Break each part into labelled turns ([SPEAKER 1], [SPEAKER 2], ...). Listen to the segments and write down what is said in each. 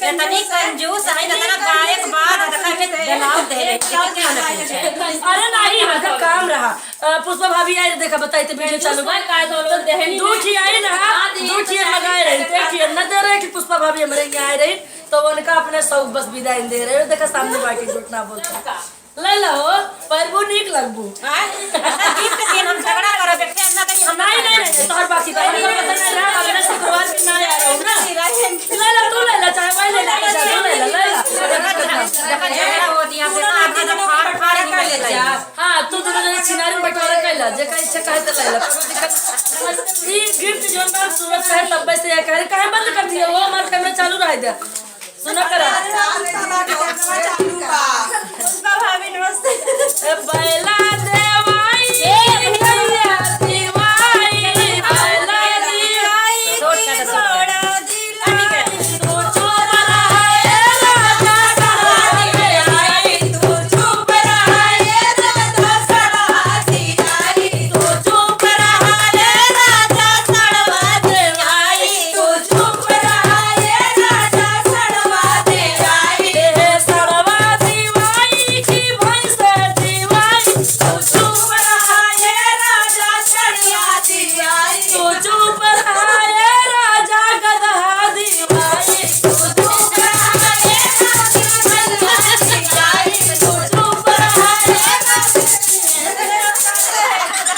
[SPEAKER 1] इतनी कंजूस है इतना गायक बाद दलाल दे रहे
[SPEAKER 2] अरे नहीं हका काम रहा पुष्पा भाभी आई देखा बताई तो वीडियो चालू
[SPEAKER 1] है काय तो लोग देहनी
[SPEAKER 2] दूठी आई ना दूठी लगाए रहे थे कि न दे रहे कि पुष्पा भाभी हमारे यहाँ आई रही तो उनका अपने शौक बस विदाई दे रहे हो। देखा सामने बाटी झूठ ना बोलता ले लो परबू निक लगबू
[SPEAKER 1] गीत के दिन हम झगड़ा करब एकठे ना कहीं हम
[SPEAKER 2] नहीं तोहर बाकी तो हमको पता नहीं ना अगले शुक्रवार के ना आ रहा हूं ना ले ला तू ले ला चाहे वही ले ला
[SPEAKER 1] देखा झगड़ा हो दिया से ना आधा तो फाड़ फाड़ कर ले जा।
[SPEAKER 2] हां तू दोनों जने छिनारी में बटोरा कैला जे कहीं इच्छा कहे तो ले ला कोई दिक्कत ई गिफ्ट जो ना सूरत है तब से कहे काहे बंद कर दिया वो हमार कैमरा चालू रह दे सुनो करा
[SPEAKER 3] चालू बा पुष्पा भाभी नमस्ते
[SPEAKER 2] बैला देवाई भैया दिवाई बैला दिवाई
[SPEAKER 3] छोड़ा दिल
[SPEAKER 2] तू चुप रहा राजा सड़ा आई
[SPEAKER 3] तू चुप रहा ये राजा सड़वा दी आई
[SPEAKER 2] तू चुप रहा
[SPEAKER 3] राजा सड़वा दे आई तू चुप रहा ये राजा सड़वा दे आई
[SPEAKER 2] सड़वा दिवाई की भैंस दिवाई
[SPEAKER 3] तू चुप रहा ये राजा सड़वा दी आई
[SPEAKER 2] तू चुप रहा राजा गधा दिवाई
[SPEAKER 3] तू चुप रहा ये राजा सड़वा दी आई तू चुप रहा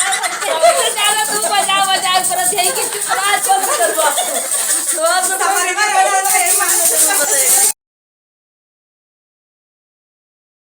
[SPEAKER 2] तू बजा बजा कर दे कि तू आवाज कम करबो तो